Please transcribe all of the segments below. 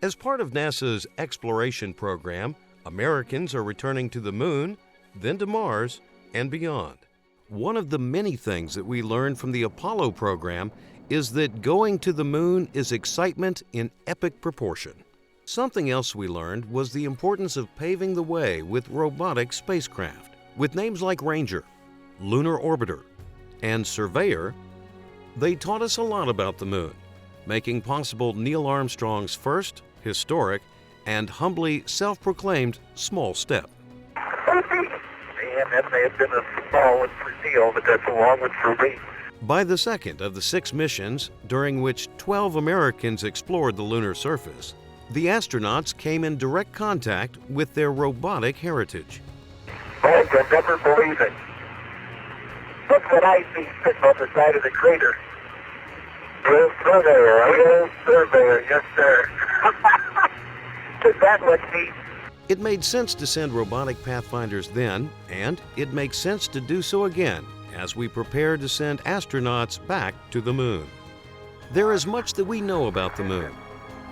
As part of NASA's exploration program, Americans are returning to the Moon, then to Mars, and beyond. One of the many things that we learned from the Apollo program is that going to the Moon is excitement in epic proportion. Something else we learned was the importance of paving the way with robotic spacecraft. With names like Ranger, Lunar Orbiter, and Surveyor, they taught us a lot about the Moon, making possible Neil Armstrong's first, historic, and humbly self-proclaimed small step. And that may have been a small one for Neil, but that's a long one for me. By the second of the 6 missions, during which 12 Americans explored the lunar surface, the astronauts came in direct contact with their robotic heritage. I can never believe it. Look what I see sitting on the side of the crater. Real surveyor, yes sir. Does that look neat? It made sense to send robotic pathfinders then, and it makes sense to do so again as we prepare to send astronauts back to the Moon. There is much that we know about the Moon,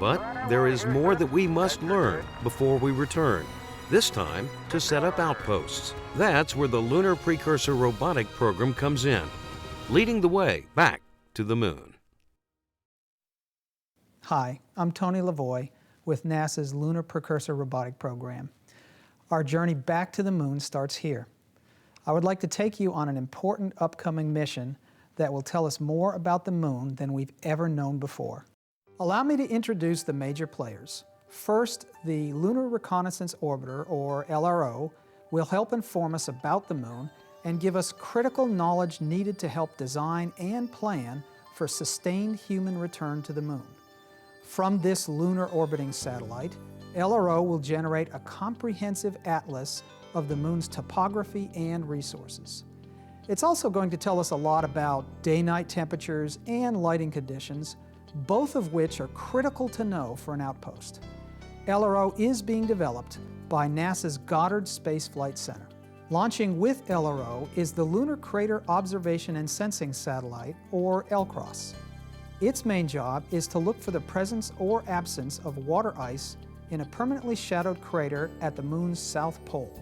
but there is more that we must learn before we return, this time to set up outposts. That's where the Lunar Precursor Robotic Program comes in, leading the way back to the Moon. Hi, I'm Tony Lavoie with NASA's Lunar Precursor Robotic Program. Our journey back to the Moon starts here. I would like to take you on an important upcoming mission that will tell us more about the Moon than we've ever known before. Allow me to introduce the major players. First, the Lunar Reconnaissance Orbiter, or LRO, will help inform us about the Moon and give us critical knowledge needed to help design and plan for sustained human return to the Moon. From this lunar orbiting satellite, LRO will generate a comprehensive atlas of the Moon's topography and resources. It's also going to tell us a lot about day-night temperatures and lighting conditions, both of which are critical to know for an outpost. LRO is being developed by NASA's Goddard Space Flight Center. Launching with LRO is the Lunar Crater Observation and Sensing Satellite, or LCROSS. Its main job is to look for the presence or absence of water ice in a permanently shadowed crater at the Moon's south pole.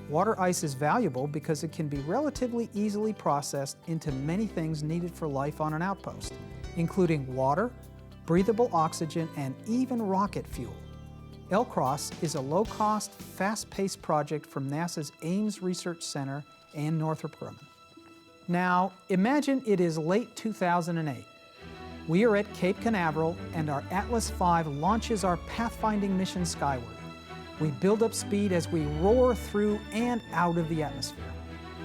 Water ice is valuable because it can be relatively easily processed into many things needed for life on an outpost, including water, breathable oxygen, and even rocket fuel. LCROSS is a low-cost, fast-paced project from NASA's Ames Research Center and Northrop Grumman. Now, imagine it is late 2008. We are at Cape Canaveral, and our Atlas V launches our pathfinding mission skyward. We build up speed as we roar through and out of the atmosphere.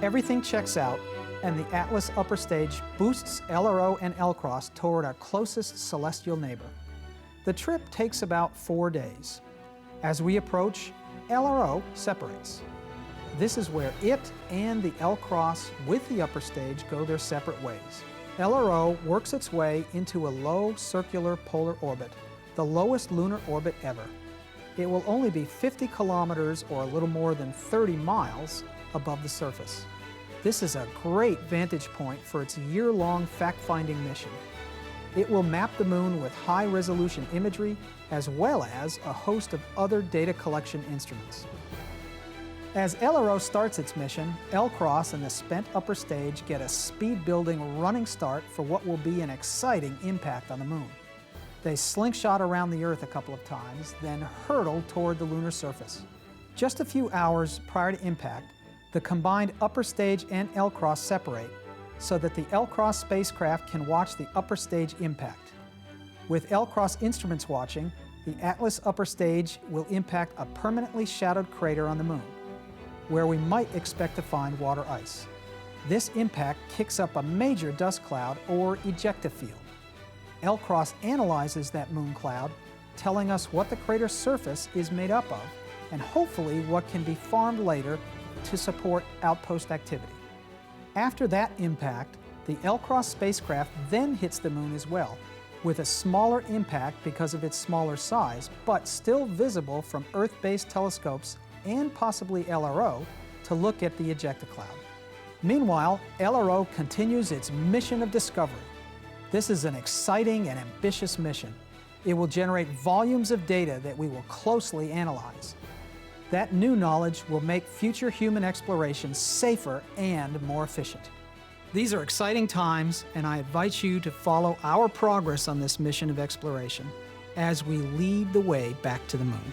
Everything checks out, and the Atlas upper stage boosts LRO and LCROSS toward our closest celestial neighbor. The trip takes about 4 days. As we approach, LRO separates. This is where it and the LCROSS with the upper stage go their separate ways. LRO works its way into a low circular polar orbit, the lowest lunar orbit ever. It will only be 50 kilometers or a little more than 30 miles above the surface. This is a great vantage point for its year-long fact-finding mission. It will map the Moon with high-resolution imagery as well as a host of other data collection instruments. As LRO starts its mission, LCROSS and the spent upper stage get a speed-building running start for what will be an exciting impact on the Moon. They slingshot around the Earth a couple of times, then hurtle toward the lunar surface. Just a few hours prior to impact, the combined upper stage and LCROSS separate so that the LCROSS spacecraft can watch the upper stage impact. With LCROSS instruments watching, the Atlas upper stage will impact a permanently shadowed crater on the Moon, where we might expect to find water ice. This impact kicks up a major dust cloud or ejecta field. LCROSS analyzes that moon cloud, telling us what the crater's surface is made up of, and hopefully what can be farmed later to support outpost activity. After that impact, the LCROSS spacecraft then hits the Moon as well, with a smaller impact because of its smaller size, but still visible from Earth-based telescopes and possibly LRO to look at the ejecta cloud. Meanwhile, LRO continues its mission of discovery. This is an exciting and ambitious mission. It will generate volumes of data that we will closely analyze. That new knowledge will make future human exploration safer and more efficient. These are exciting times, and I invite you to follow our progress on this mission of exploration as we lead the way back to the moon.